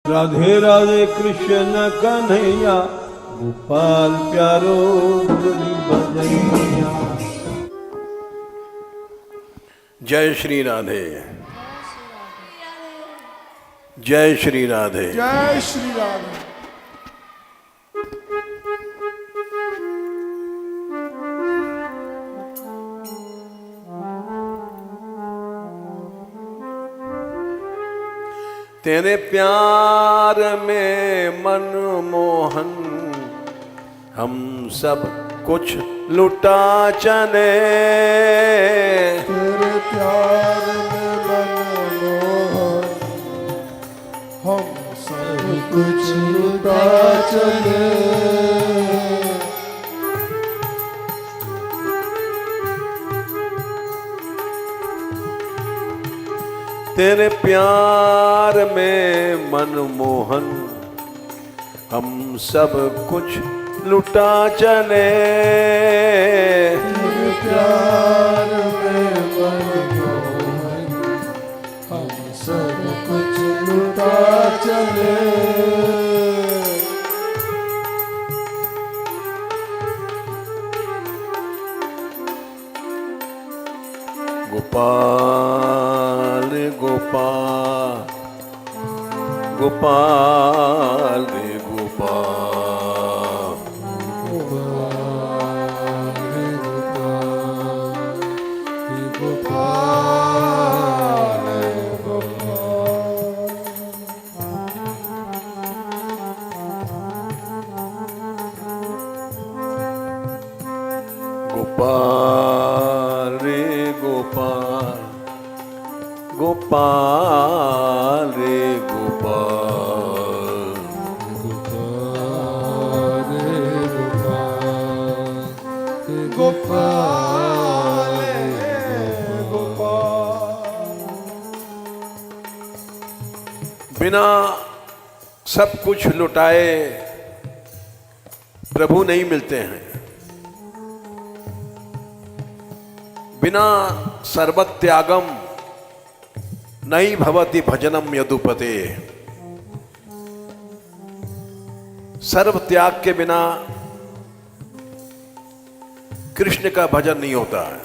राधे राधे कृष्ण कन्हैया, गोपाल प्यारो मुरली बजैया। जय श्री राधे, जय श्री राधे, जय श्री राधे। तेरे प्यार में मनमोहन हम सब कुछ लुटा चले। तेरे प्यार में मनमोहन हम सब कुछ लुटा चले। तेरे प्यार में मनमोहन हम सब कुछ लुटा चले। तेरे प्यार में मनमोहन हम सब कुछ लुटा चले। गोपाल गोपाल गोपाल रे गोपाल, गोपाल रे गोपाल, गोपाल रे गोपाल, गोपाल रे गोपाल, गोपाल रे गोपाल। बिना सब कुछ लुटाए प्रभु नहीं मिलते हैं। बिना सर्वत्यागम नई भवति भजनम यदुपते। सर्व त्याग के बिना कृष्ण का भजन नहीं होता है।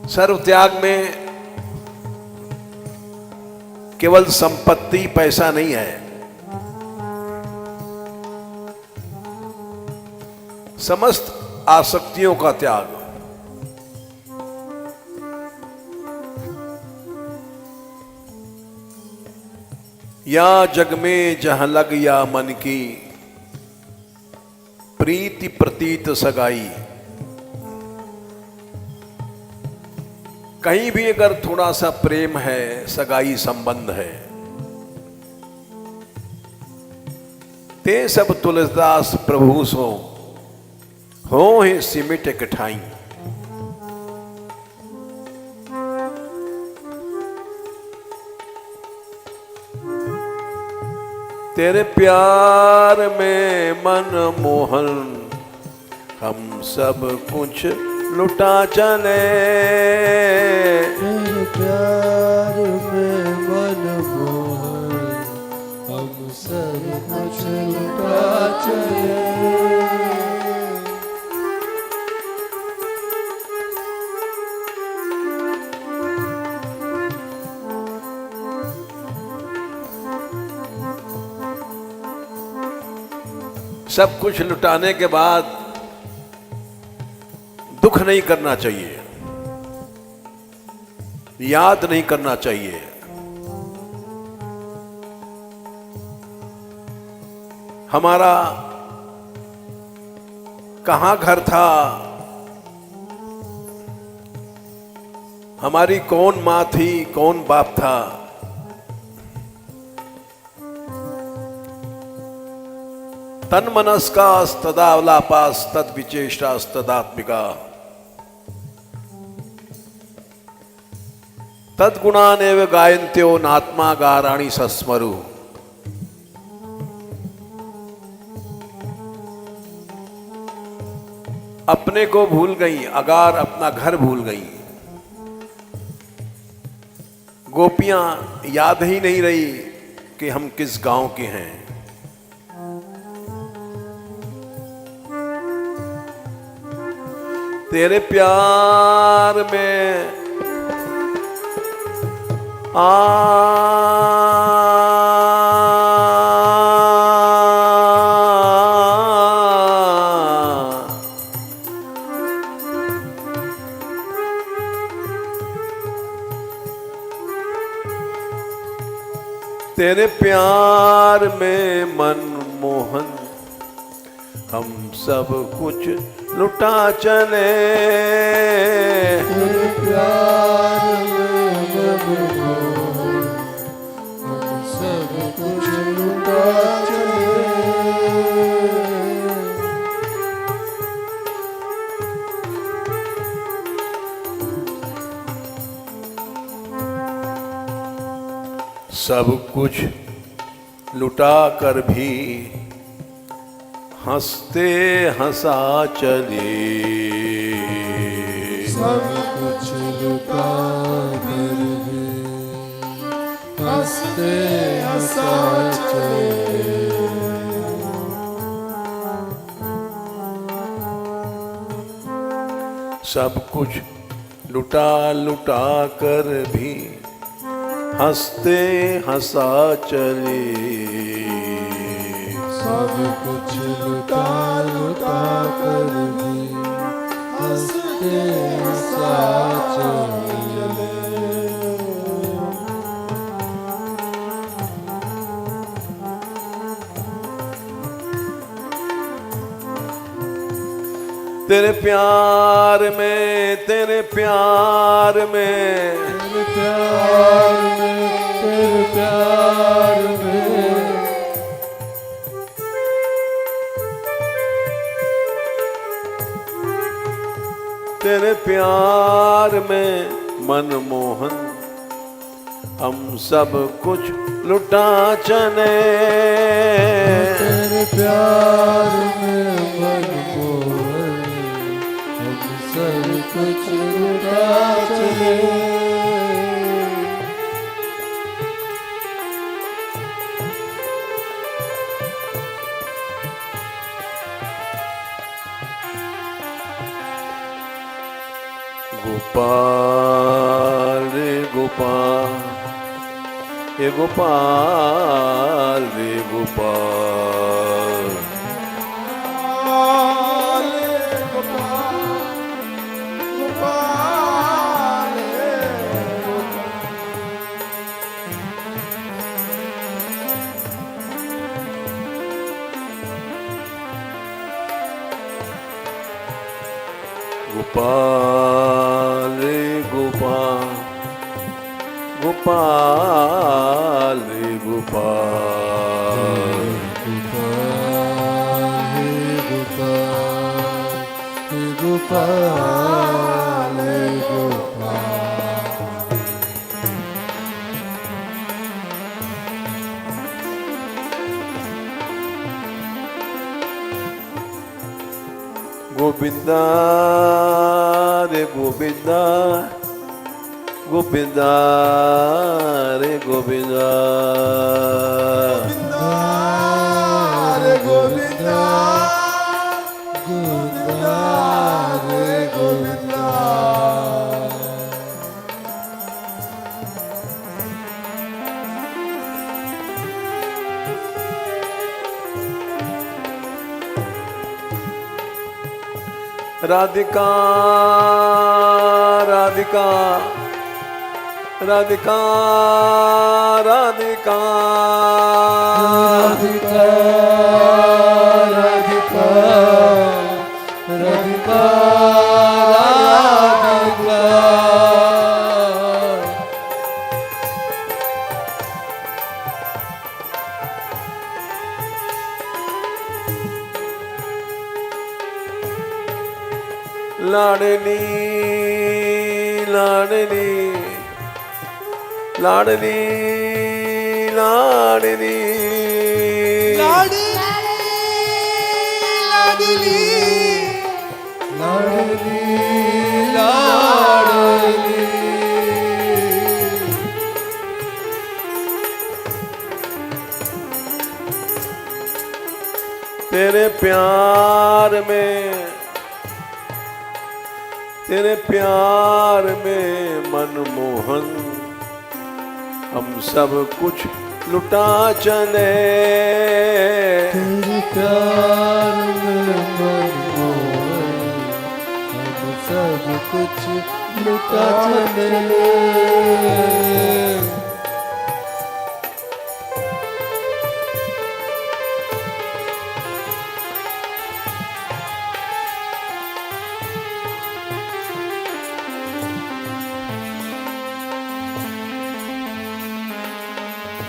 सर्व त्याग में केवल संपत्ति पैसा नहीं है, समस्त आसक्तियों का त्याग। या जग में जहां लग या मन की प्रीति प्रतीत सगाई। कहीं भी अगर थोड़ा सा प्रेम है, सगाई संबंध है, ते सब तुलसीदास प्रभु सो हो ही सिमिट कठाई। तेरे प्यार में मनमोहन हम सब कुछ लुटा चले। तेरे प्यार में मनमोहन हम सब कुछ लुटा चले। सब कुछ लुटाने के बाद दुख नहीं करना चाहिए, याद नहीं करना चाहिए। हमारा कहां घर था, हमारी कौन मां थी, कौन बाप था, तन मनस्कास्तदावलापास तद विचेष्टास्तदात्मिका तद्गुणानेव गायन्त्यो नात्मा गाराणि सस्मरु। अपने को भूल गई, अगार अपना घर भूल गई। गोपियां याद ही नहीं रही कि हम किस गांव के हैं। तेरे प्यार में तेरे प्यार में मनमोहन हम सब कुछ लुटा चले। तेरे प्यार में मनमोहन हम सब कुछ लुटा चले। सब कुछ लुटा कर भी हंसते हंसा चले। सब कुछ लुटा कर भी हंसते हंसा चले। सब कुछ लुटा लुटा कर भी हंसते हंसा चले। सब कुछ लुटा लुटा कर भी हंसते हंसा चले। तेरे प्यार में तेरे प्यार में तेरे प्यार में तेरे प्यार में तेरे प्यार में मनमोहन हम सब कुछ लुटा चले। तेरे प्यार में मनमोहन हम सब कुछ लुटा चले। गोपाल रे गोपाल हे गोपाल रे गोपाल। गोपाल रे गोपाल गोपाल रे गोपाल। गोपाल हे गोपाल हे गोपाल हे गोपाल। गोविंदा रे गोविंदा गोविंदा रे गोविंदा। रे गोविंदा गोविंदा रे गोविंदा। राधिका राधिका राधिका राधिका राधिका राधिका राधिका राधिका। लाडली लाडली लाडली लाडली लाडली लाडली लाडली लाडली। तेरे प्यार में मनमोहन हम सब कुछ लुटा चले। तेरे प्यार में मनमोहन हम सब कुछ लुटा चले।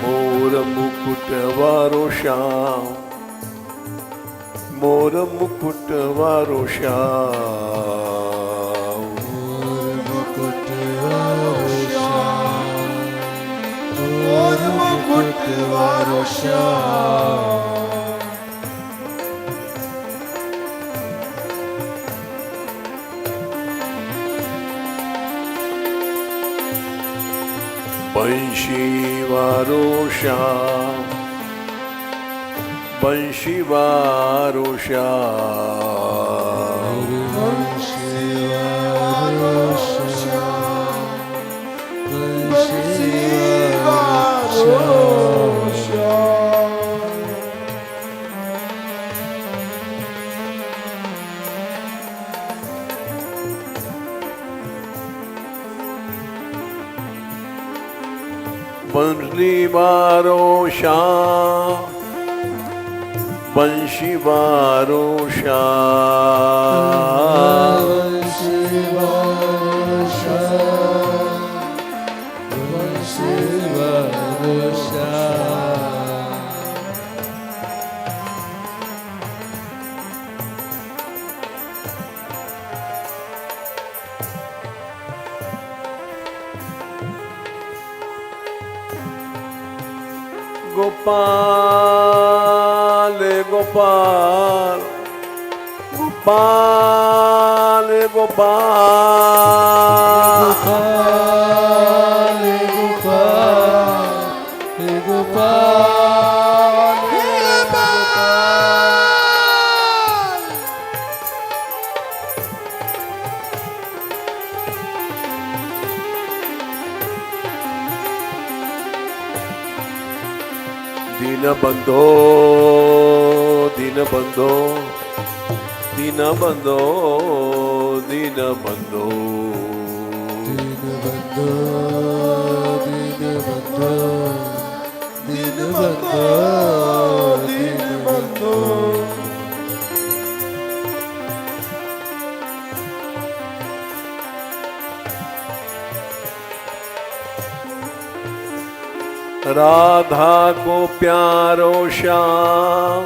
मोर मुकुट वारो श्याम, मोर मुकुट वारो श्याम, मोर मुकुट वारो श्याम, मोर मुकुट वारो श्याम। बंशी वारो श्याम, बंशी वारो श्याम, बंशी वारो श्याम, बंशी वारो श्याम। बंशी वारो श्याम, बंशी वारो श्याम, बंशी वारो श्याम, बंशी वारो श्याम। गोपाल गोपाल गोपाल गोपाल गोपाल गोपाल गोपाल। दीनबंधो दीनबंधो दीनबंधो दीनबंधो दीनबंधो दीनबंधो दीनबंधो दीनबंधो। राधा को प्यारो श्याम,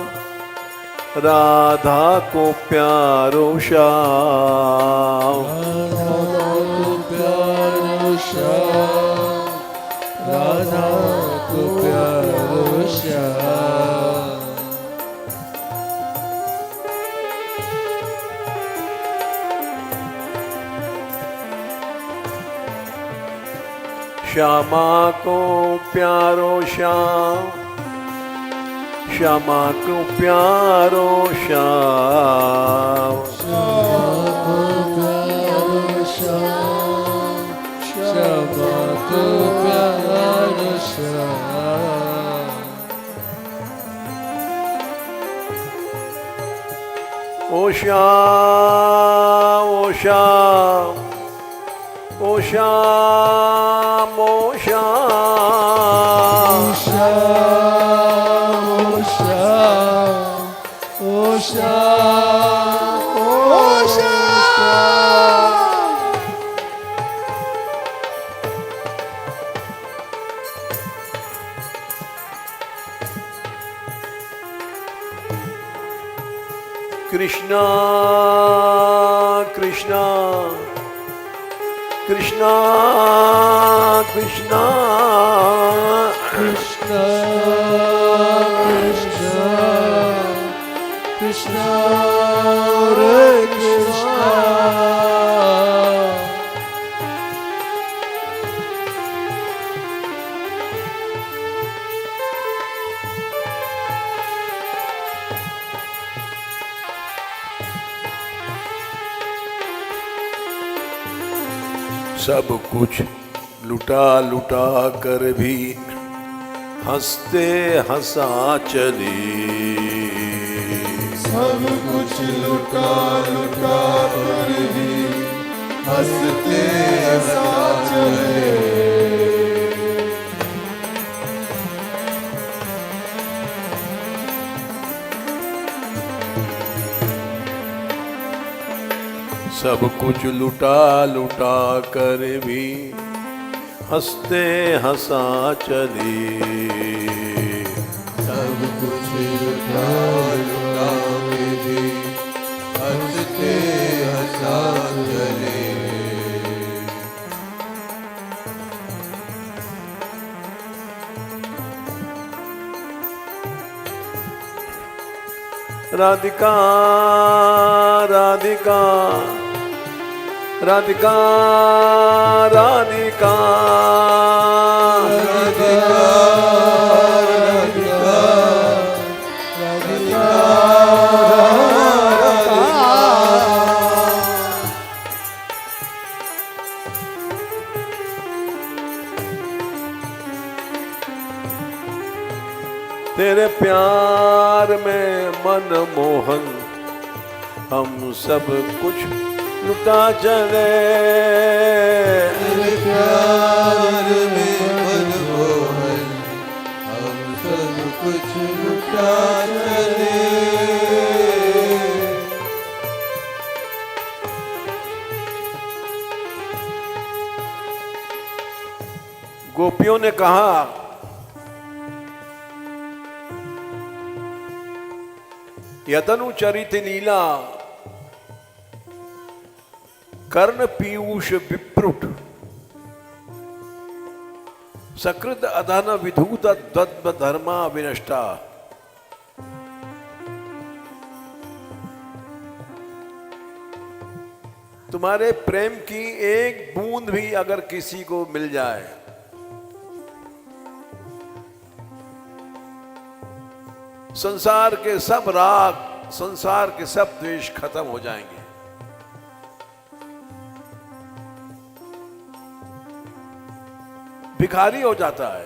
राधा को प्यारो श्याम, राधा को प्यारो श्याम, राधा को प्यारो श्याम। श्यामा को प्यारो श्याम, श्यामा को प्यारो श्याम, श्यामा को प्यारो श्याम, श्यामा को प्यारो श्याम। ओ श्याम ओ श्याम ओ श्याम ओ श्याम, श्याम ओ श्याम ओ श्याम ओ श्याम। कृष्णा कृष्णा कृष्णा कृष्णा कृष्णा कृष्णा कृष्णा रे कृष्णा। सब कुछ लुटा लुटा कर भी हंसते हंसा चले। सब कुछ लुटा लुटा कर भी हंसते हंसा चले। सब कुछ लुटा लुटा कर भी हंसते हंसा चले। सब कुछ लुटा लुटा के भी हंसते हंसा चले। राधिका राधिका राधिका राधिका राधिका राधिका राधिका तेरे प्यार में मनमोहन हम सब कुछ लुटा चले। तेरे प्यार में मनमोहन हम सब कुछ लुटा चले। गोपियों ने कहा यदनु चरित लीला कर्ण पीयूष विप्रुट सकृत अधन विधूत द्वद्व धर्मा विनष्टा। तुम्हारे प्रेम की एक बूंद भी अगर किसी को मिल जाए संसार के सब राग, संसार के सब द्वेष खत्म हो जाएंगे। भिखारी हो जाता है।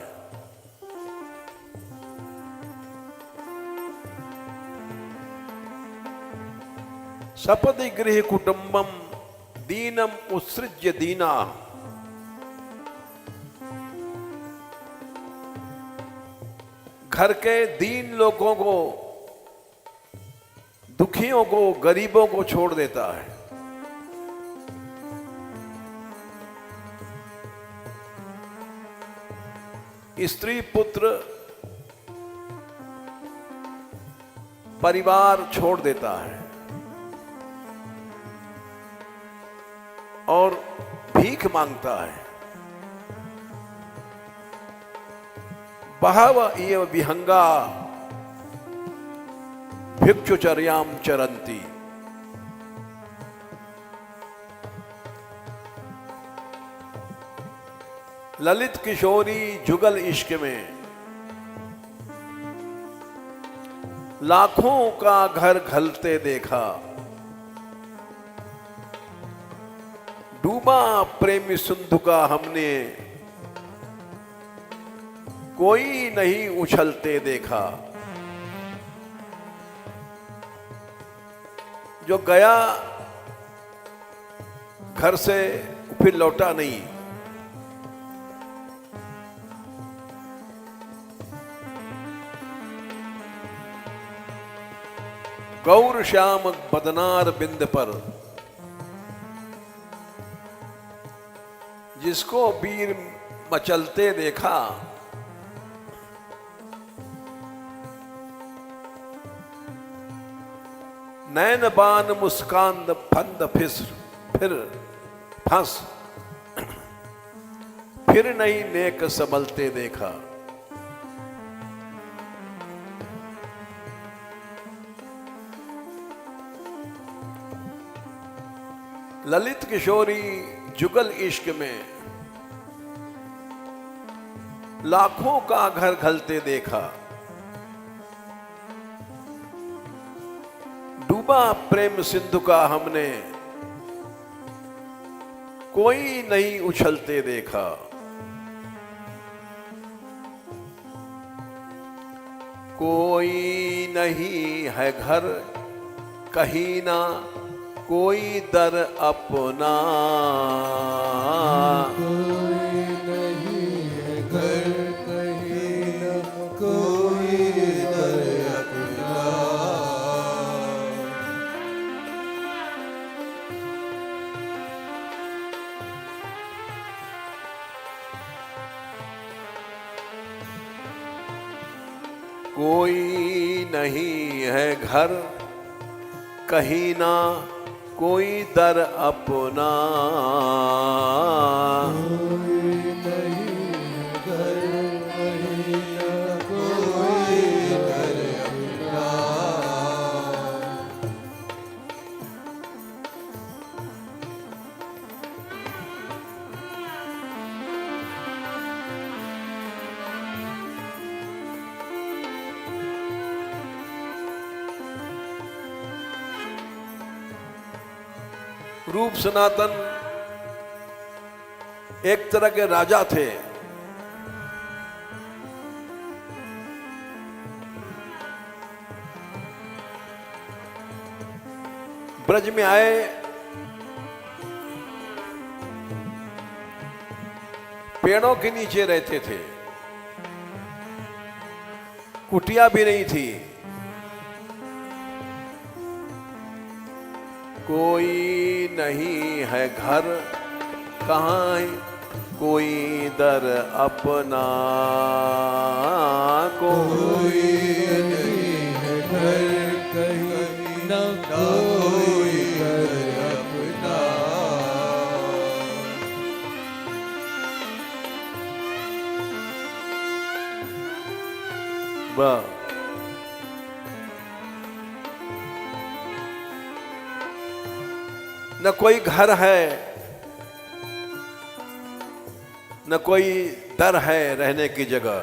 सपदि गृह कुटुंबम दीनम उत्सृज्य दीना। घर के दीन लोगों को, दुखियों को, गरीबों को छोड़ देता है। स्त्री पुत्र परिवार छोड़ देता है और भीख मांगता है। बहव इव विहंगा भिक्षुचर्याम चरंती। ललित किशोरी जुगल इश्क में लाखों का घर घलते देखा। डूबा प्रेमी सिंधु का हमने कोई नहीं उछलते देखा। जो गया घर से फिर लौटा नहीं। गौर श्याम बदनार बिंद पर जिसको वीर मचलते देखा। नैन बान मुस्कान फंद फिर फंस फिर नहीं नेक संभलते देखा। ललित किशोरी जुगल इश्क में लाखों का घर घलते देखा। डूबा प्रेम सिंधु का हमने कोई नहीं उछलते देखा, कोई नहीं है घर कहीं ना कोई दर अपना, कोई नहीं है घर कहीं न कोई दर अपना। कोई नहीं है घर कहीं ना कोई दर अपना, कोई नहीं है घर कहीं न कोई दर अपना। रूप सनातन एक तरह के राजा थे। ब्रज में आए, पेड़ों के नीचे रहते थे, कुटिया भी नहीं थी, कोई नहीं है घर कहाँ है कोई दर अपना, कोई नहीं है घर कहीं न कोई दर अपना। वाह। न कोई घर है न कोई दर है रहने की जगह,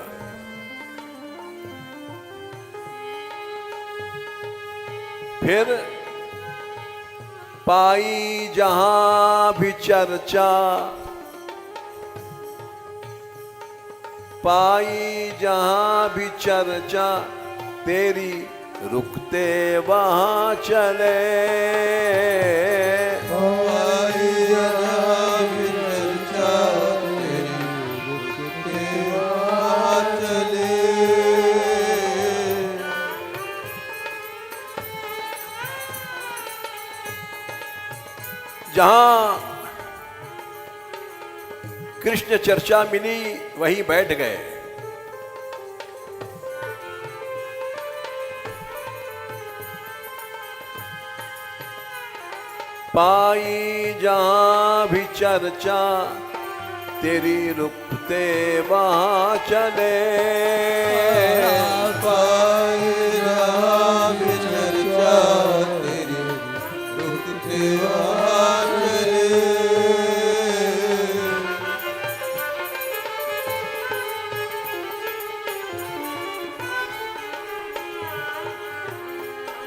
फिर पाई जहां भी चर्चा, पाई जहां भी चर्चा तेरी रुकते वहां चले, पाई जहां भी चर्चा तेरी रुकते वहां चले। जहां कृष्ण चर्चा मिली वहीं बैठ गए। पाई जहां भी चर्चा तेरी रुकते वहां चले, पाई जहां भी चर्चा तेरी रुकते वहां चले।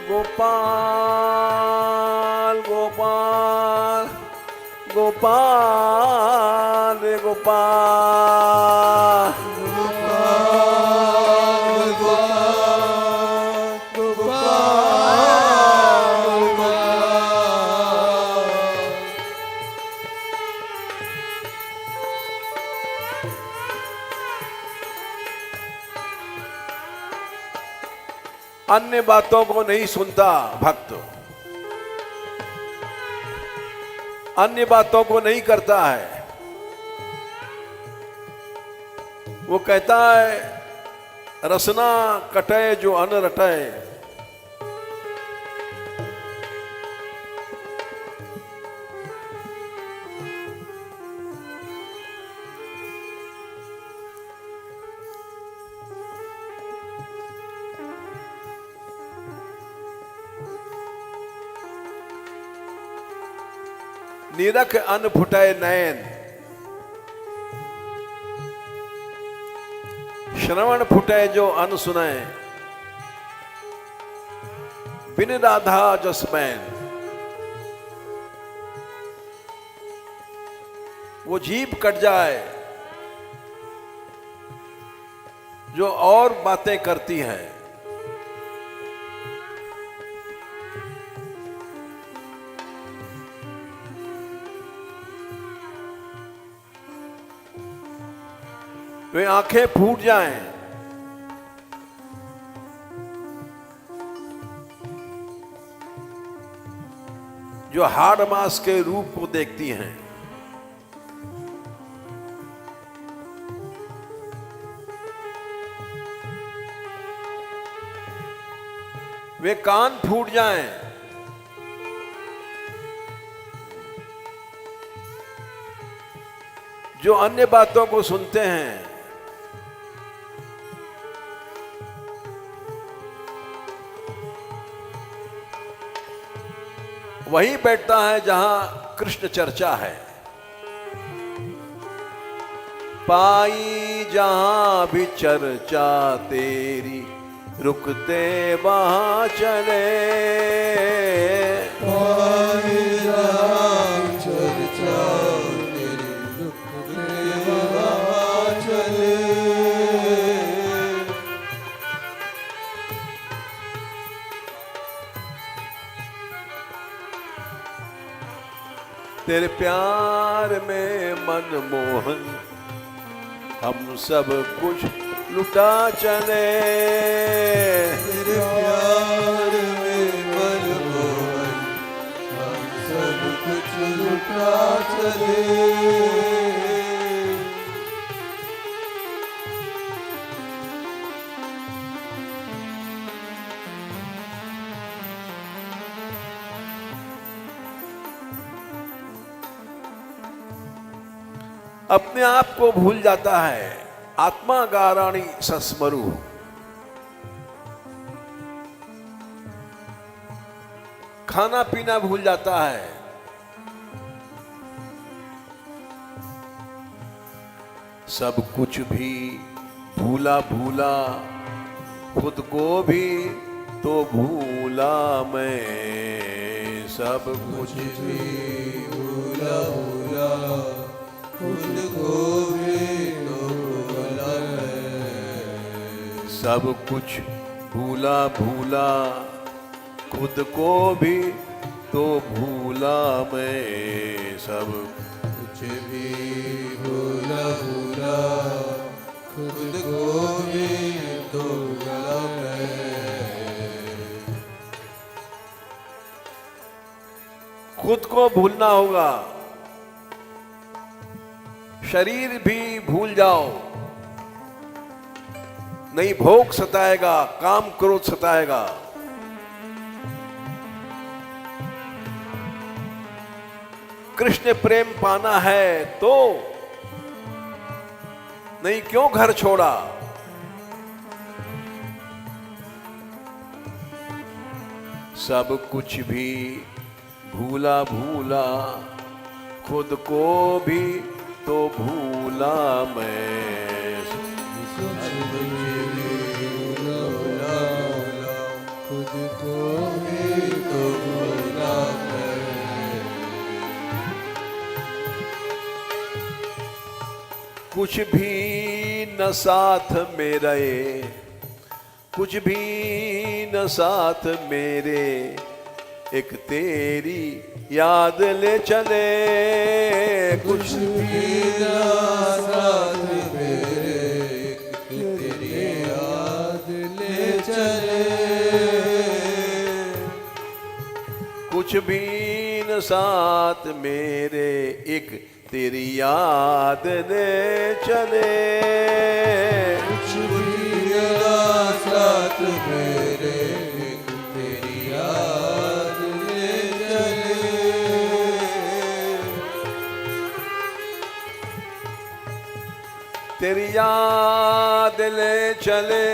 गोपाल गोपाल गोपाल गोपाल, अन्य बातों को नहीं सुनता भक्त, अन्य बातों को नहीं करता है। वो कहता है रसना कटे जो अन रटे, निरख अन फुटे नयन, श्रवण फुटे जो अन सुने, बिन राधा जसमैन। वो जीभ कट जाए जो और बातें करती हैं। वे आंखें फूट जाएं जो हाड़ मास के रूप को देखती हैं। वे कान फूट जाएं जो अन्य बातों को सुनते हैं। वहीं बैठता है जहां कृष्ण चर्चा है। पाई जहां भी चर्चा तेरी रुकते वहां चले। पाई जहां चर्चा तेरी रुकते वहां चले। तेरे प्यार में मनमोहन हम सब कुछ लुटा चले। तेरे प्यार में मनमोहन हम सब कुछ लुटा चले। अपने आप को भूल जाता है। आत्मा गाराणी सस्मरु। खाना पीना भूल जाता है। सब कुछ भी भूला भूला, खुद को भी तो भूला मैं। सब कुछ भी भूला भूला, खुद को भी तो भूला मैं। सब कुछ भूला भूला, खुद को भी तो भूला मैं। सब कुछ भी भूला भूला, खुद को भी तो भूला मैं। खुद को भूलना होगा। शरीर भी भूल जाओ, नहीं भोग सताएगा, काम क्रोध सताएगा। कृष्ण प्रेम पाना है तो नहीं क्यों घर छोड़ा। सब कुछ भी भूला भूला, खुद को भी तो भूला मैं। सब कुछ भी भूला भूला, खुद को भी तो भूला मैं। कुछ भी न साथ मेरे, कुछ भी न साथ मेरे, एक तेरी याद ले चले। कुछ भी ना साथ मेरे, एक तेरी याद ले चले। कुछ भी न साथ मेरे, एक तेरी याद ले चले। कुछ भी ना साथ मेरे, एक तेरी याद ले चले। तेरी याद ले चले,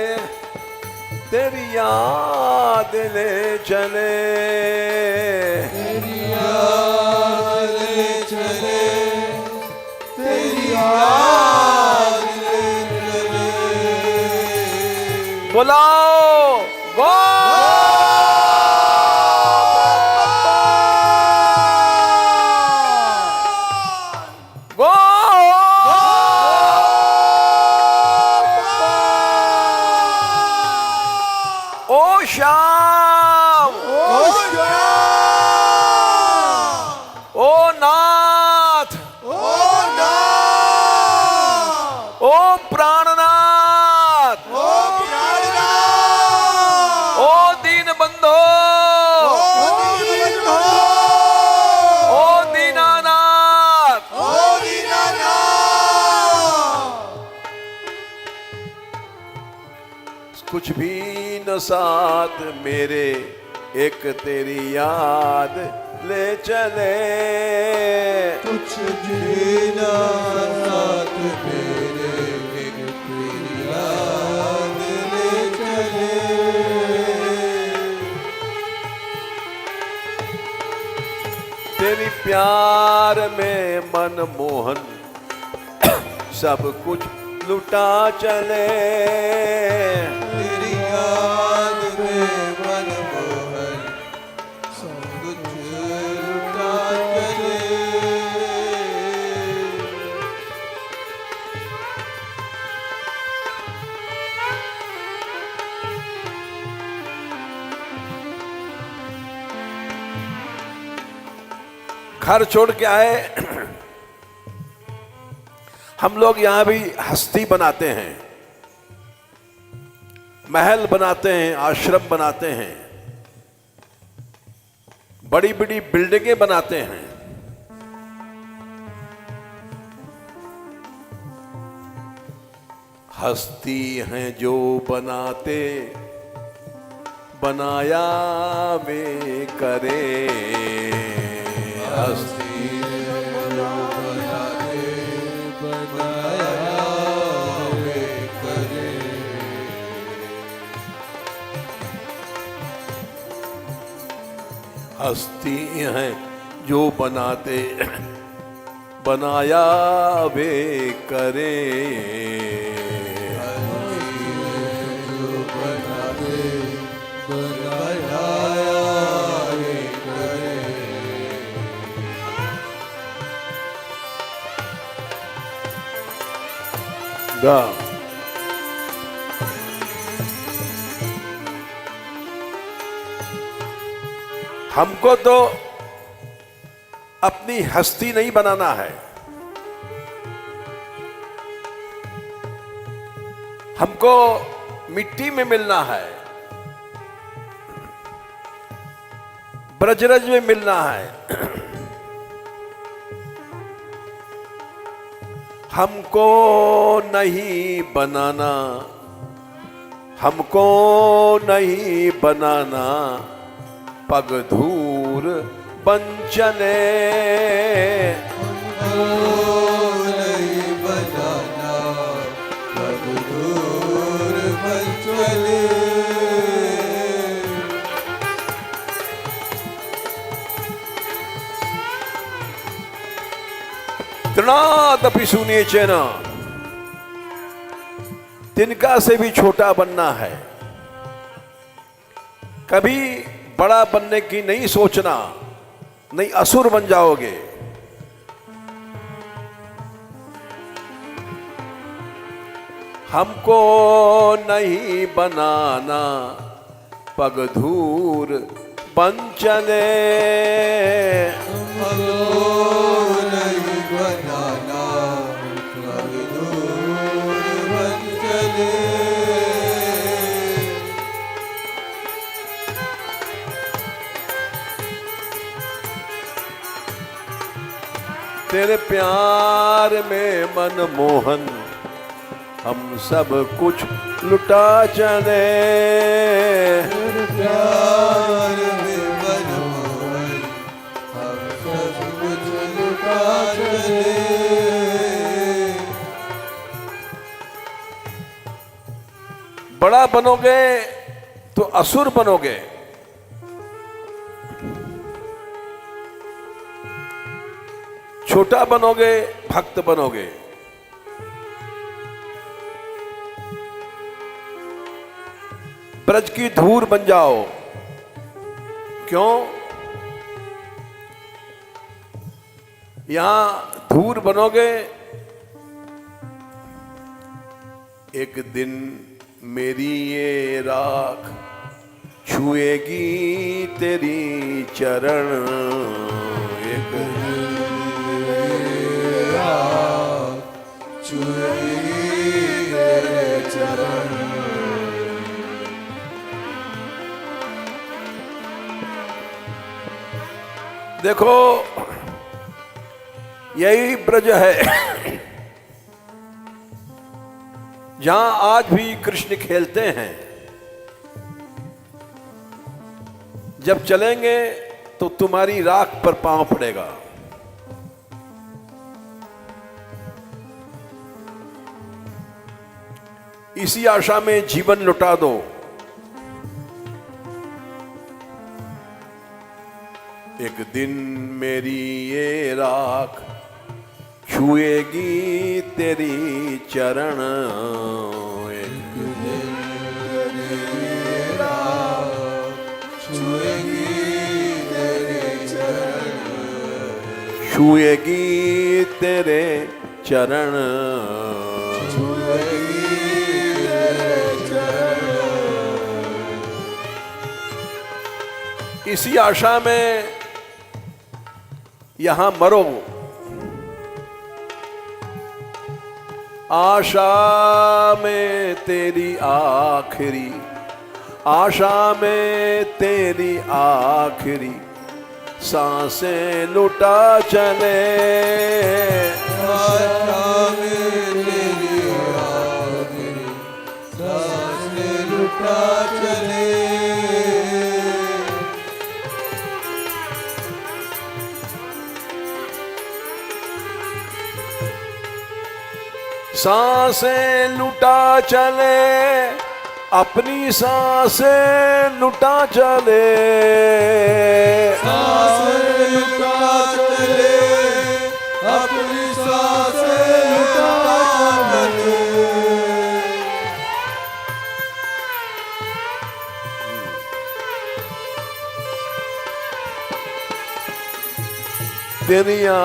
तेरी याद ले चले। तेरी याद ले चले, तेरी याद ले चले। बुलाओ गो गो श्याम, ओ नाथ, ओ प्राणनाथ, ओ दीन बंधो, ओ दीनानाथ, कुछ भी न साथ मेरे, एक तेरी याद ले चले। कुछ जीना साथ मेरे, एक तेरी याद ले चले। तेरी प्यार में मनमोहन सब कुछ लुटा चले। तेरी याद में मनमोहन सब कुछ लुटा चले। घर छोड़ के आए, हम लोग यहां भी हस्ती बनाते हैं, महल बनाते हैं, आश्रम बनाते हैं, बड़ी बड़ी बिल्डिंगें बनाते हैं। हस्ती हैं जो बनाते, बनाया वे करे। हस्ती हस्ती हैं जो बनाते, बनाया वे करे। जो बनाते बनाया वे करे। गा हमको तो अपनी हस्ती नहीं बनाना है, हमको मिट्टी में मिलना है, ब्रजरज में मिलना है। हमको नहीं बनाना, हमको नहीं बनाना, पग धूर बन चले। नहीं बनाना, पग धूर बन चले। तृणादपि सुनिए चेना, तिनका से भी छोटा बनना है। कभी बड़ा बनने की नहीं सोचना, नहीं असुर बन जाओगे। हमको नहीं बनाना, पग धूर बन चले। नहीं बनाना, पग धूर बन चले। तेरे प्यार में मनमोहन हम सब कुछ लुटा चले। तेरे प्यार में मनमोहन हम सब कुछ लुटा चले। बड़ा बनोगे तो असुर बनोगे, छोटा बनोगे भक्त बनोगे। ब्रज की धूर बन जाओ। क्यों? यहां धूर बनोगे, एक दिन मेरी ये राख छुएगी तेरी चरण एक छुएगी तेरे चरण। देखो यही ब्रज है जहां आज भी कृष्ण खेलते हैं। जब चलेंगे तो तुम्हारी राख पर पांव पड़ेगा। इसी आशा में जीवन लुटा दो। एक दिन मेरी ये राख छुएगी तेरी चरण। एक दिन मेरी राख छुएगी तेरे चरण। छुएगी तेरे चरण। छुएगी तेरे चरण। इसी आशा में यहां मरो। आशा में तेरी आखिरी, आशा में तेरी आखिरी सांसें लुटा चले। आशा में तेरी आखिरी सांसें लुटा चले। सांसें लुटा चले, अपनी सांसें लुटा चले। सांसें लुटा चले, अपनी सांसें लुटा चले। दुनिया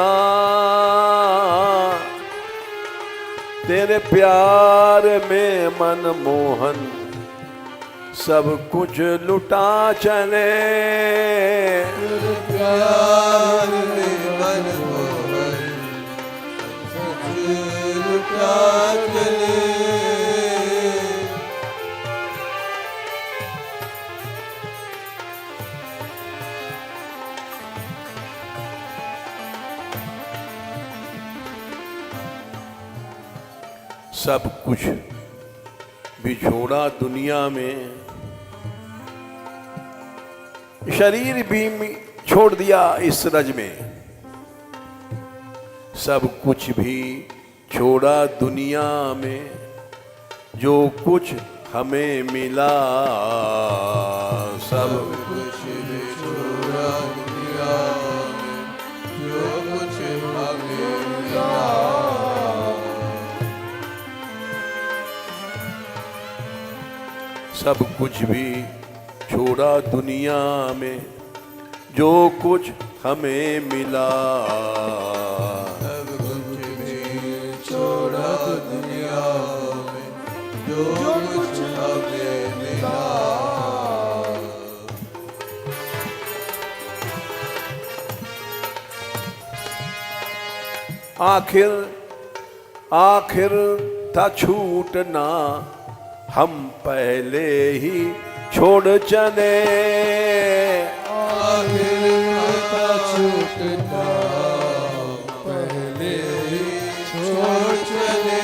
तेरे प्यार में मनमोहन सब कुछ लुटा चले। तेरे प्यार में मनमोहन सब कुछ लुटा चले। सब कुछ भी छोड़ा दुनिया में, शरीर भी छोड़ दिया इस रज में। सब कुछ भी छोड़ा दुनिया में, जो कुछ हमें मिला। सब कुछ भी छोड़ा दुनिया में, जो कुछ हमें मिला। सब कुछ भी छोड़ा दुनिया में, जो कुछ हमें मिला। सब कुछ भी छोड़ा दुनिया में, जो कुछ हमें मिला। आखिर था छूटना, हम पहले ही छोड़ चले। आखिर था छूटना, पहले ही छोड़ चले।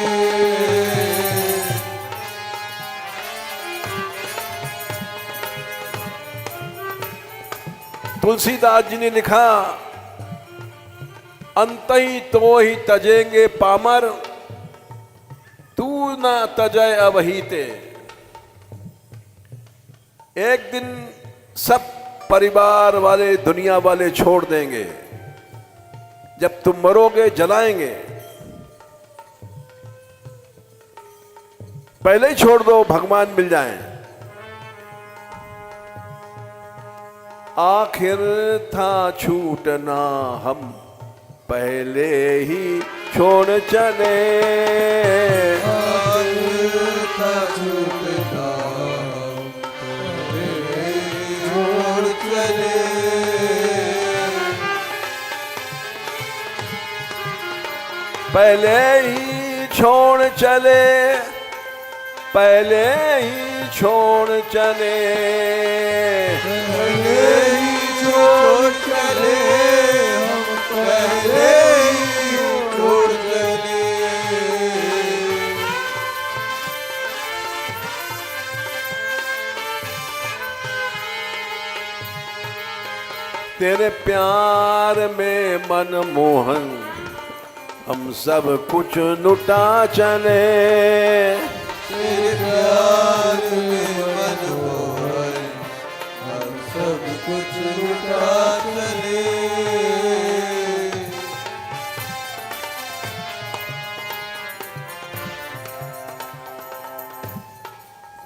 तुलसीदास जी ने लिखा, अंतही तो ही तजेंगे पामर, तू ना तजय अवहीते। एक दिन सब परिवार वाले दुनिया वाले छोड़ देंगे। जब तुम मरोगे जलाएंगे। पहले ही छोड़ दो, भगवान मिल जाएं। आखिर था छूटना, हम पहले ही छोड़ चले। आखिर था छूटना, पहले ही पहले ही छोड़ चले, पहले ही छोड़ चले, पहले ही छोड़ चले, हम पहले ही छोड़ चले। तेरे प्यार में मनमोहन हम सब कुछ लुटा चले, तेरे प्यार में मनमोहन हम सब कुछ लुटा चले।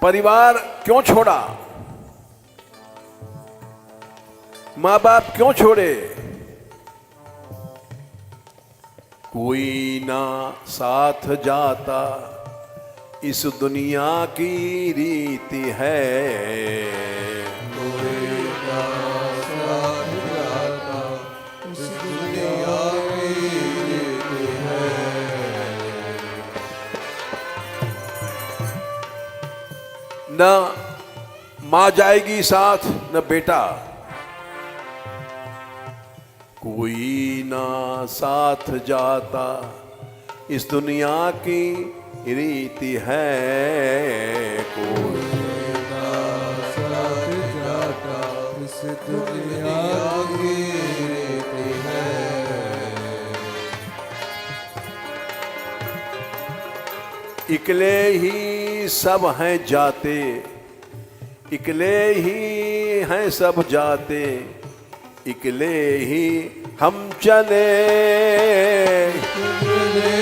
परिवार क्यों छोड़ा, माँ बाप क्यों छोड़े, कोई ना साथ जाता, इस दुनिया की रीति है। कोई ना साथ जाता, इस दुनिया की रीति है। न माँ जाएगी साथ न बेटा, कोई ना साथ जाता, इस दुनिया की रीति है। कोई ना साथ जाता, इस दुनिया की रीति है। इकले ही सब हैं जाते, इकले ही हैं सब जाते, इकले ही हम चले, इकले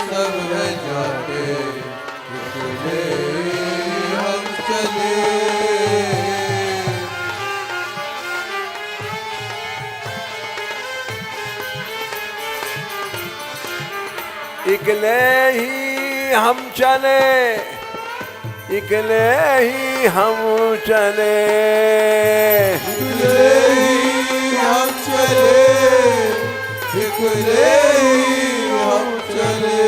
सब हैं जाते, इकले हम चले। इकले ही हम चले, इकले ही हम चले, इकले ही हम चले, इकले ही हम चले।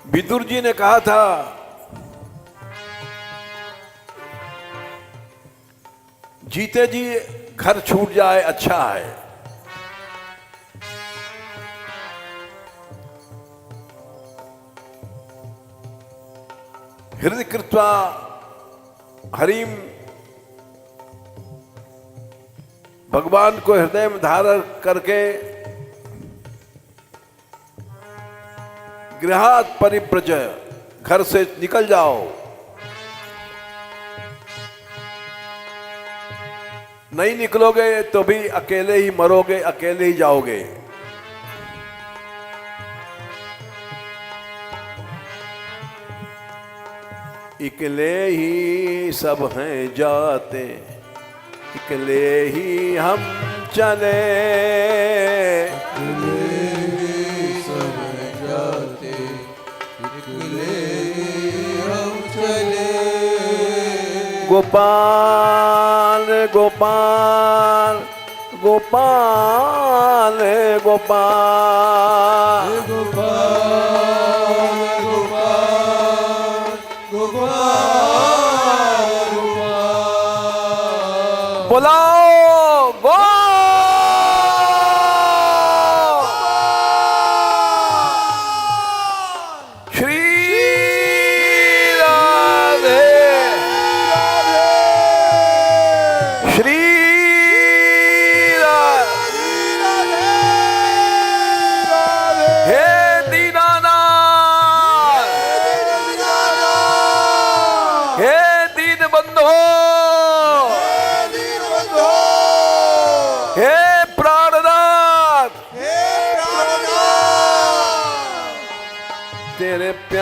विदुर जी ने कहा था, जीते जी घर छूट जाए अच्छा है, हृदय कृत्वा हरिम, भगवान को हृदय में धारण करके गृहात् परिव्रज, घर से निकल जाओ। नहीं निकलोगे तो भी अकेले ही मरोगे, अकेले ही जाओगे। इकले ही सब हैं जाते, इकले ही हम चले, सब जाते, इकले हम चले। गोपाल गोपाल गोपाल गोपाल, गोपाल गोपाल गोपाल गोपाल। बुलाओ गो श्री राधे, श्री राधे, हे दीन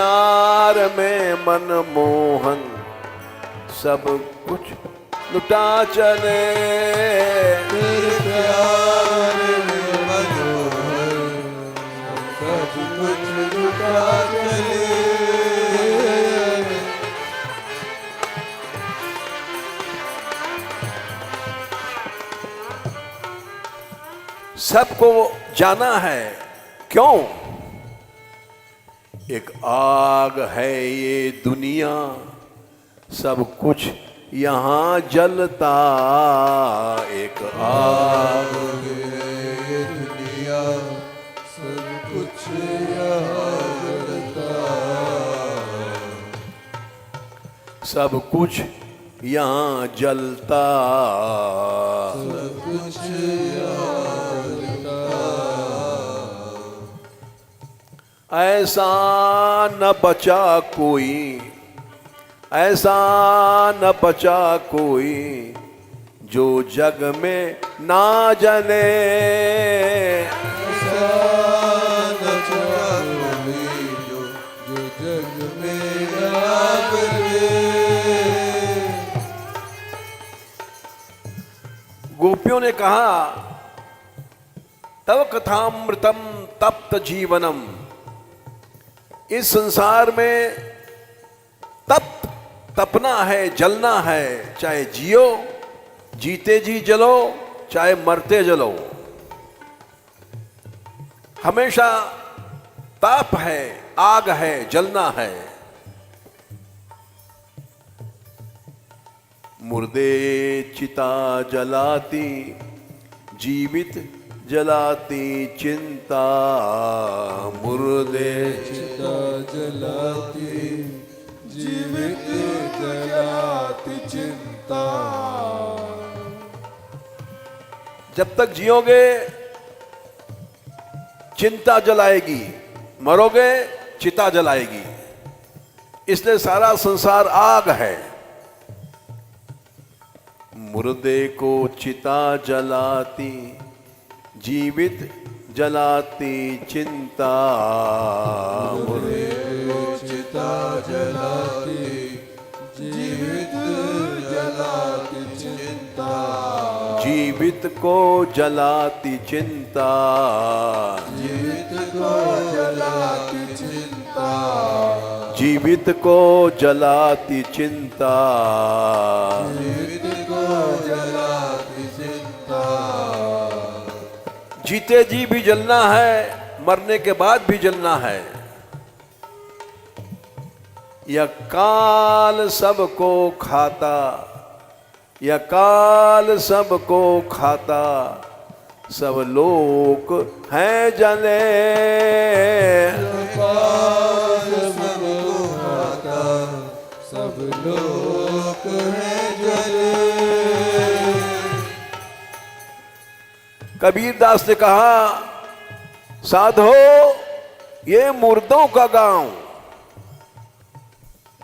प्यार में मनमोहन सब कुछ लुटा चले। तेरे प्यार में मनोहर सब कुछ लुटा चले। सबको जाना है क्यों? एक आग है ये दुनिया, सब कुछ यहाँ जलता। एक आग ये दुनिया सब कुछ यहाँ जलता। सब कुछ यहाँ जलता। सब कुछ यहाँ ऐसा न बचा कोई, ऐसा न बचा कोई जो जग में ना जले। ऐसा न बचा कोई जो जग में ना जले। गोपियों ने कहा तव कथामृतम तप्त जीवनम। इस संसार में तपना है, जलना है। चाहे जियो, जीते जी जलो, चाहे मरते जलो। हमेशा ताप है, आग है, जलना है। मुर्दे चिता जलाती, जीवित जलाती चिंता। मुर्दे चिता जलाती, जीवित जलाती चिंता। जब तक जियोगे चिंता जलाएगी, मरोगे चिता जलाएगी। इसलिए सारा संसार आग है। मुर्दे को चिता जलाती, जीवित जलाती चिंता। मुर्दे को चिता जलाती, जीवित जलाती चिंता। जीवित को जलाती चिंता। जीवित को जलाती चिंता। जीवित को जलाती चिंता। जीवित को जलाती चिंता। जीते जी भी जलना है, मरने के बाद भी जलना है। यह काल सबको खाता, यह काल सबको खाता। सब लोग हैं जले। काल सबको खाता, सब लोग हैं जले। कबीरदास ने कहा साधो ये मुर्दों का गांव।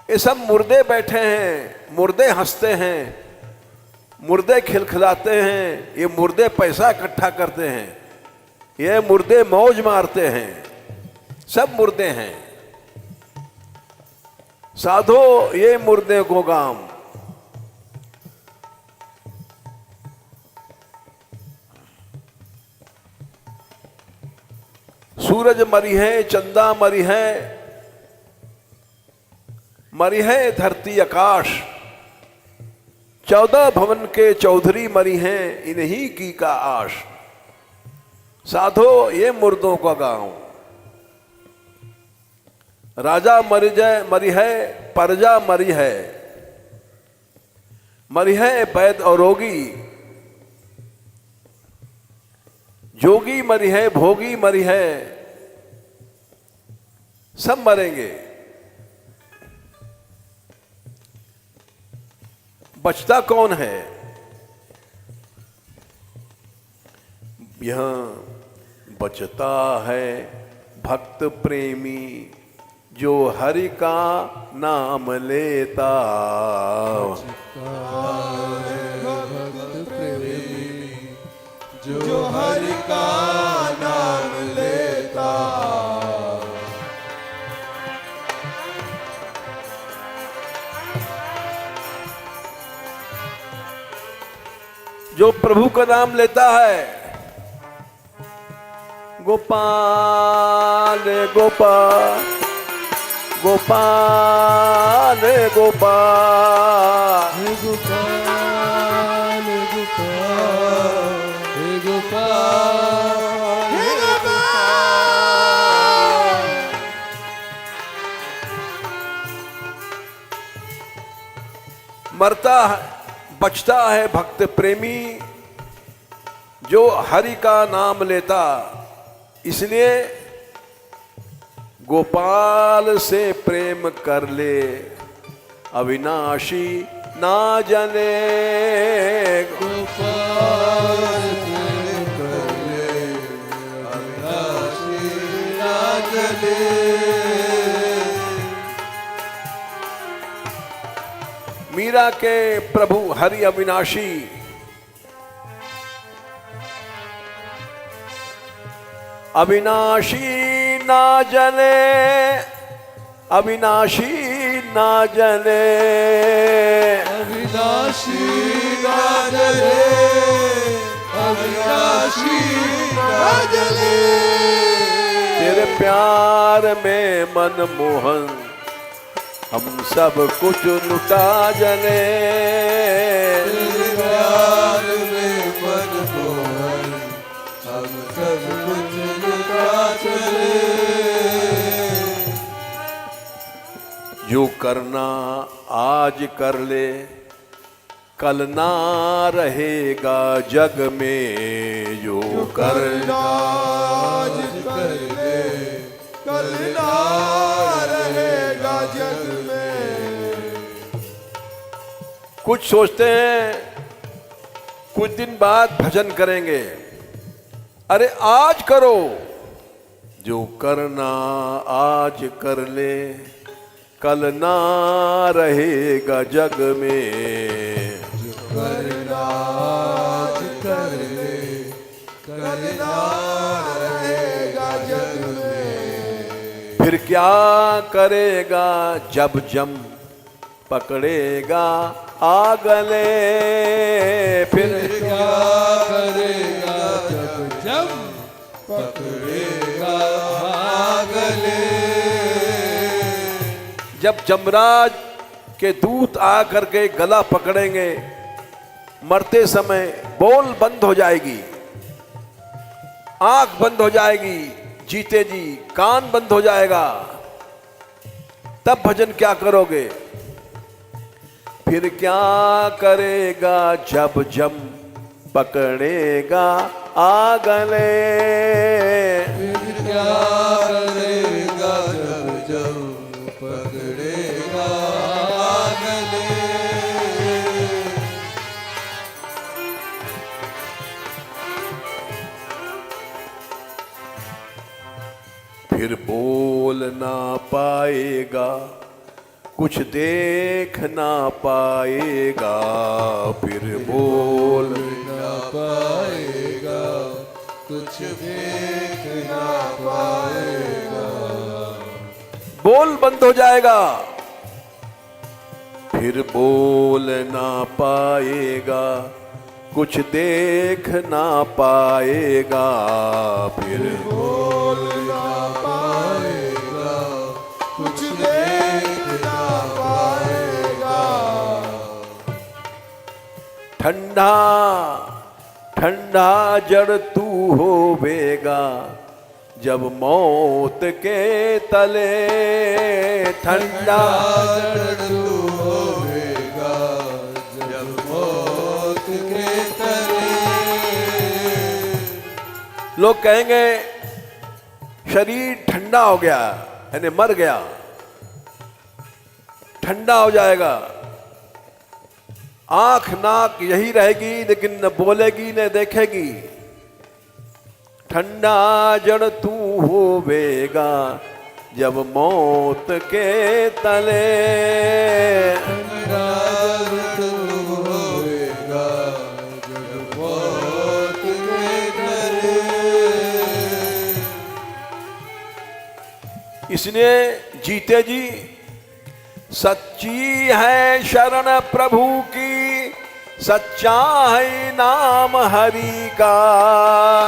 ये सब मुर्दे बैठे हैं, मुर्दे हंसते हैं, मुर्दे खिलखिलाते हैं। ये मुर्दे पैसा इकट्ठा करते हैं, ये मुर्दे मौज मारते हैं। सब मुर्दे हैं। साधो ये मुर्दे को गांव। सूरज मरी है, चंदा मरी है, मरी है धरती आकाश। 14 भवन के चौधरी मरी हैं, इन्हीं की का आश। साधो ये मुर्दों का गांव। राजा मरी है, प्रजा मरी है, मरी है वैद और रोगी। जोगी मरी है, भोगी मरी है, सब मरेंगे। बचता कौन है? यहां बचता है भक्त प्रेमी, जो हरि का नाम लेता। भक्त प्रेमी, जो हरि का नाम लेता। जो प्रभु का नाम लेता है, गोपाल गोपाल गोपाल गोपाल, हे गोपाल गोपाल, हे गोपाल, हे गोपाल। मरता है बचता है भक्त प्रेमी जो हरि का नाम लेता, इसलिए गोपाल से प्रेम कर ले, अविनाशी ना जले। गोपाल प्रेम कर ले, अविनाशी ना जले। मीरा के प्रभु हरि अविनाशी, अविनाशी ना जले, अविनाशी ना जले, अविनाशी ना जले, अविनाशी ना जले। तेरे प्यार में मनमोहन हम सब कुछ लुटा जले। तेरे प्यार में मनमोहन हम सब कुछ लुटा चले। जो करना आज कर ले, कल ना रहेगा जग में। जो करना आज कर ले, कल ना रहेगा जग में। कुछ सोचते हैं कुछ दिन बाद भजन करेंगे, अरे आज करो। जो करना आज कर ले, कल ना रहेगा जग में। जो करना आज कर ले, कल ना रहेगा जग में। फिर क्या करेगा जब जम पकड़ेगा आगले। फिर क्या करेगा जब जम पकड़ेगा आगले। जब जमराज के दूत आकर के गला पकड़ेंगे, मरते समय बोल बंद हो जाएगी, आंख बंद हो जाएगी, जीते जी कान बंद हो जाएगा, तब भजन क्या करोगे। फिर क्या करेगा जब जम पकड़ेगा आगले। फिर क्या करेगा जब जम पकड़ेगा आगले। फिर बोल ना पाएगा, कुछ देख ना पाएगा। फिर बोल ना पाएगा, कुछ देख ना पाएगा। बोल बंद हो जाएगा। फिर बोल ना पाएगा, कुछ देख ना पाएगा। फिर बोल ना पाएगा, कुछ देख ना पाएगा। ठंडा ठंडा जड़ तू होवेगा जब मौत के तले। ठंडा जड़ तू होवेगा जब मौत के तले। लोग कहेंगे शरीर ठंडा हो गया, यानी मर गया, ठंडा हो जाएगा, आंख नाक यही रहेगी लेकिन न बोलेगी न देखेगी। ठंडा जड़ तू होवेगा जब मौत के तले। ठंडा जड़ तू होवेगा जब मौत के तले। इसलिए जीते जी सच्ची है शरण प्रभु की, सच्चा है नाम हरि का।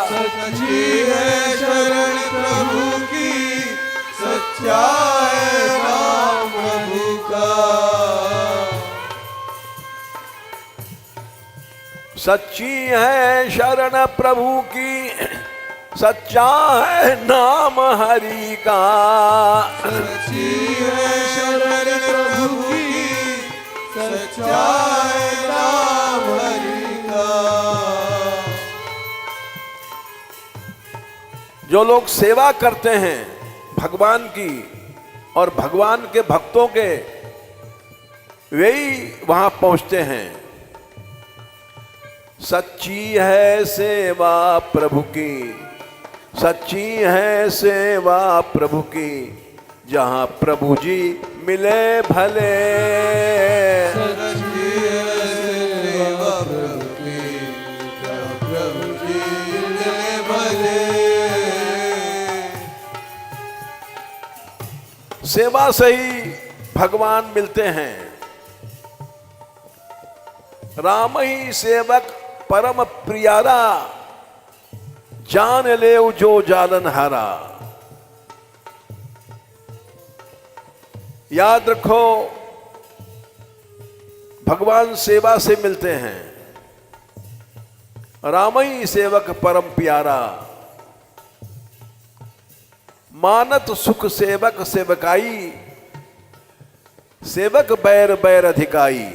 सच्ची है शरण प्रभु की, सच्चा है नाम प्रभु का। सच्ची है शरण प्रभु की, सच्चा है नाम हरि का। सच्ची है शरण प्रभु की, सच्चा है नाम हरि का। जो लोग सेवा करते हैं भगवान की और भगवान के भक्तों के, वे ही वहां पहुंचते हैं। सच्ची है सेवा प्रभु की, सच्ची है सेवा प्रभु की, जहां प्रभु जी मिले भले। सच्ची है सेवा प्रभु की, जहाँ प्रभु जी मिले भले। सेवा से ही भगवान मिलते हैं। राम ही सेवक परम प्रियारा, जान ले जो जालन हारा। याद रखो, भगवान सेवा से मिलते हैं। राम ही सेवक परम प्यारा, मानत सुख सेवक सेवकाई, सेवक बैर बैर अधिकाई।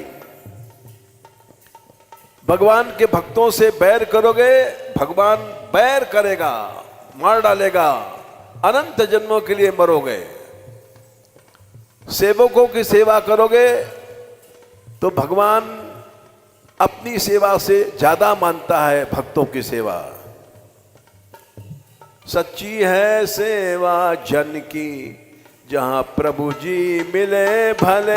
भगवान के भक्तों से बैर करोगे, भगवान बैर करेगा, मार डालेगा, अनंत जन्मों के लिए मरोगे। सेवकों की सेवा करोगे तो भगवान अपनी सेवा से ज्यादा मानता है भक्तों की सेवा। सच्ची है सेवा जन की, जहां प्रभु जी मिले भले।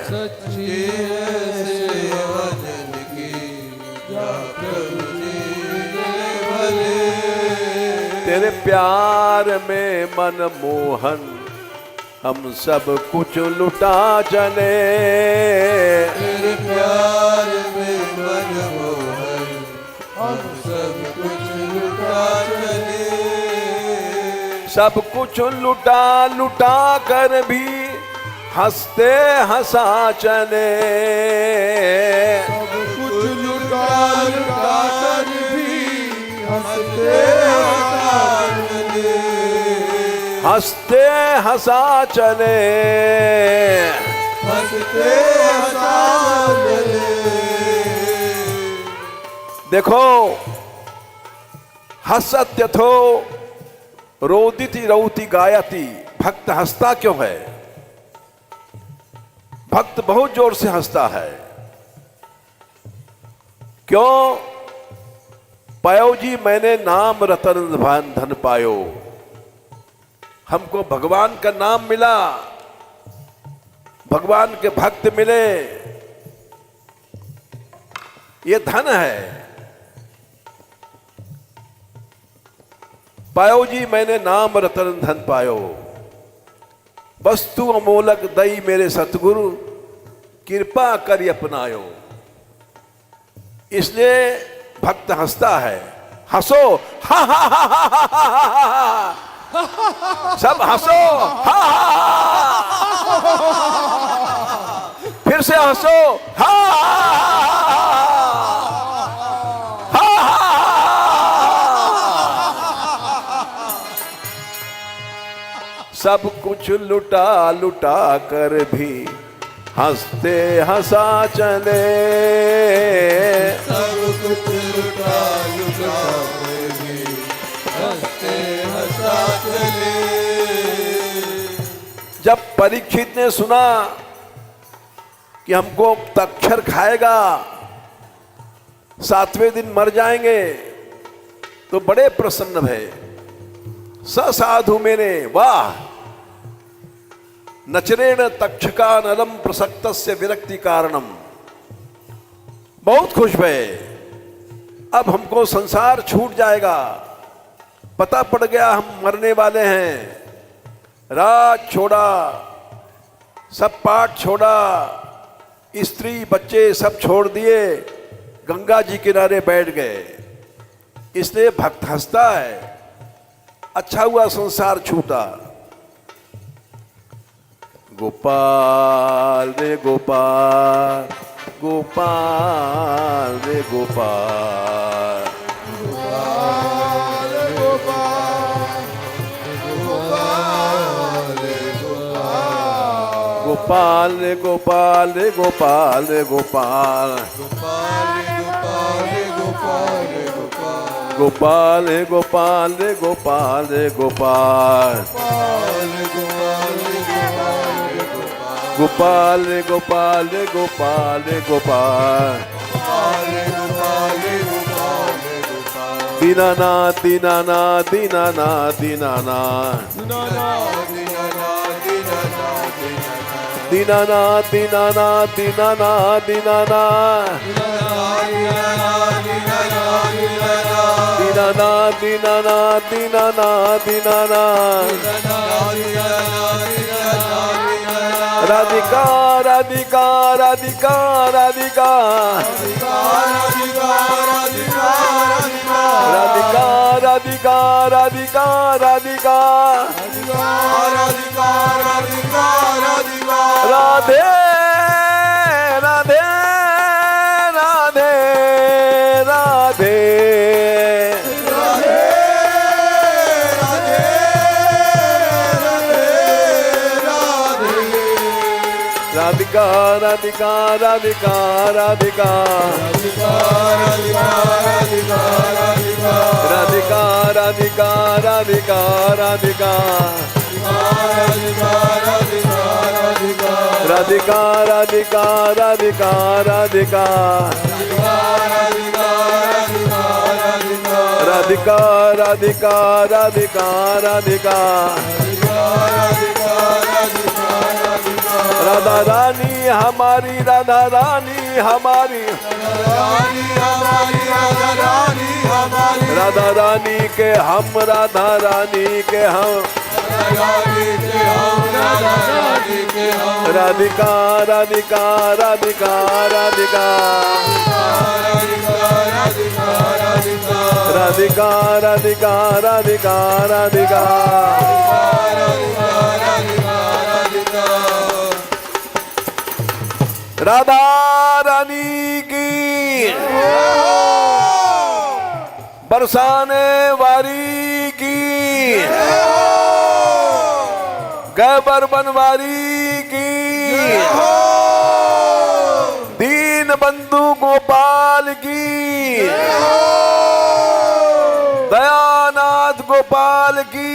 सच्ची है सेवा जन की, जहाँ प्रभु जी मिले भले। तेरे प्यार में मन मोहन, हम सब कुछ लुटा चले। तेरे प्यार में मन मोहन, हम सब कुछ लुटा चले। सब कुछ लुटा लुटा कर भी हंसते हंसा चले। सब कुछ लुटा लुटा कर भी हंसते हंसा चले। हंसते हंसा चले। हंसते हंसा चले। देखो, हसत्यथो रोदिति रौति गायति। भक्त हंसता क्यों है? भक्त बहुत जोर से हंसता है। क्यों? पायो जी मैंने नाम रतन धन पायो। हमको भगवान का नाम मिला, भगवान के भक्त मिले, ये धन है। पायो जी मैंने नाम रतन धन पायो। वस्तु अमोलक दई मेरे सतगुरु, कृपा करी अपनायो। इसलिए भक्त हंसता है। हंसो, हा हा हा हा हा हा हा। सब हंसो, हा हा। फिर से हंसो, हा हा। सब कुछ लुटा लुटा कर भी हंसते हंसा चले। सब कुछ लुटा लुटा कर भी हंसते हंसा चले। जब परीक्षित ने सुना कि हमको तक्षर खाएगा, 7वें दिन मर जाएंगे, तो बड़े प्रसन्न भये। स साधु मेने वाह नचरेण तक्षका नलम प्रसक्तस्य विरक्ति कारणम। बहुत खुश भये। अब हमको संसार छूट जाएगा, पता पड़ गया हम मरने वाले हैं। राज छोड़ा, सब पाठ छोड़ा, स्त्री बच्चे सब छोड़ दिए, गंगा जी किनारे बैठ गए। इसलिए भक्त हंसता है, अच्छा हुआ संसार छूटा। गोपाल रे गोपाल, गोपाल रे गोपाल, गोपाल रे गोपाल रे गोपाल रे गोपाल, गोपाल रे गोपाल रे गोपाल रे गोपाल, गोपाल रे गोपाल रे गोपाल रे गोपाल, दीनानाथ दीनानाथ दीनानाथ दीनानाथ, दीनानाथ दीनानाथ दीनानाथ दीनानाथ, दीनानाथ दीनानाथ दीनानाथ दीनानाथ, राधिका राधिका राधिका राधिका, राधिका राधिका राधिका राधिका, राधे राधे राधे राधे, राधिका राधिका राधिका राधिका, राधिका राधिका राधिका राधिका, राधिका राधिका राधिका राधिका, राधिका राधिका राधिका राधिका, राधा रानी हमारी, राधा रानी हमारी, राधा रानी के हम, राधा रानी के हम, राधिका राधिका राधिका राधिका, राधिका राधिका राधिका राधिका, राधा रानी की, बरसाने वाली की, गैबर बनवारी की, दीन बंधु गोपाल की, दयानाथ गोपाल की,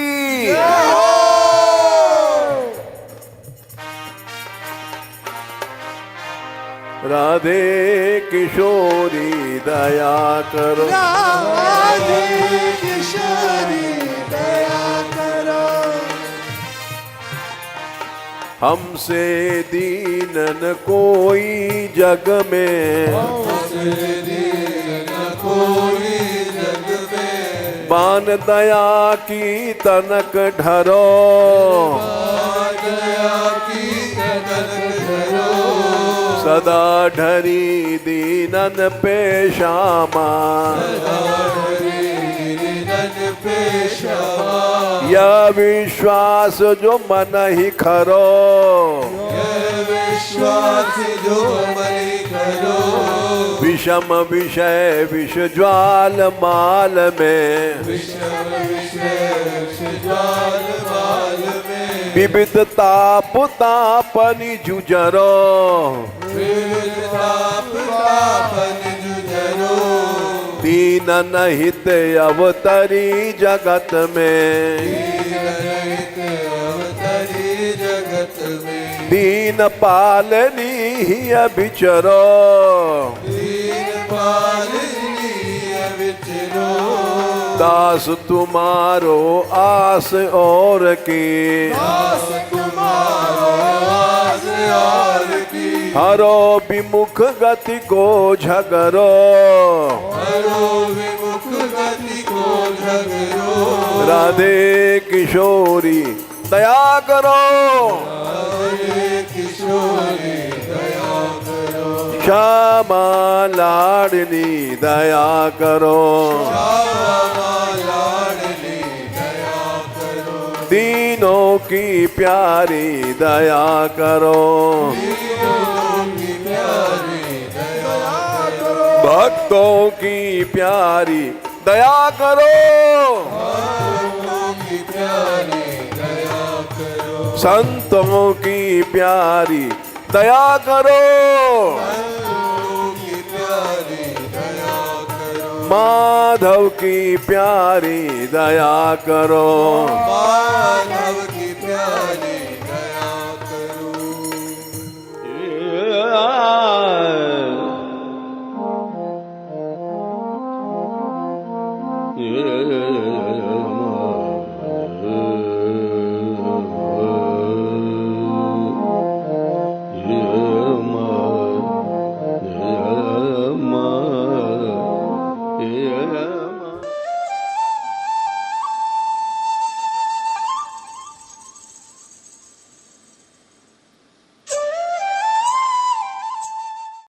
राधे किशोरी दया करो, राधे किशोरी दया करो, हमसे दीनन कोई जग में, हमसे दीन कोई जग में, बान दया की तनक ढरो, दया की तनक धरो, सदा ढरी दीनन पे श्यामा, यह विश्वास जो मन ही खरो, विश्वास जो मई करो, विषम विषय विष ज्वाल माल में, विषम विषय ज्वाल माल में, विविध ताप तापनि जुजरो, विविध ताप तापनि जुजरो, दीन नहित अवतरी जगत में, अवतरी जगत में, दीन पालनी ही अभिचरो, दीन पालनी विचरो, दास तुम्हारो आस और की, दास तुम्हारो आस और की, हरो विमुख गति को झगरो, हरो विमुख गति को झगरो, राधे किशोरी दया करो, राधे किशोरी दया करो, श्यामा लाडली दया करो, श्यामा लाडली दया करो, दीनों की प्यारी दया करो, दीनों की प्यारी दया करो, भक्तों की प्यारी दया करो, भक्तों की प्यारी दया करो, संतों की प्यारी दया करो, संतों की प्यारी दया करो, माधव की प्यारी दया करो, माधव की प्यारी दया करो। Yeah.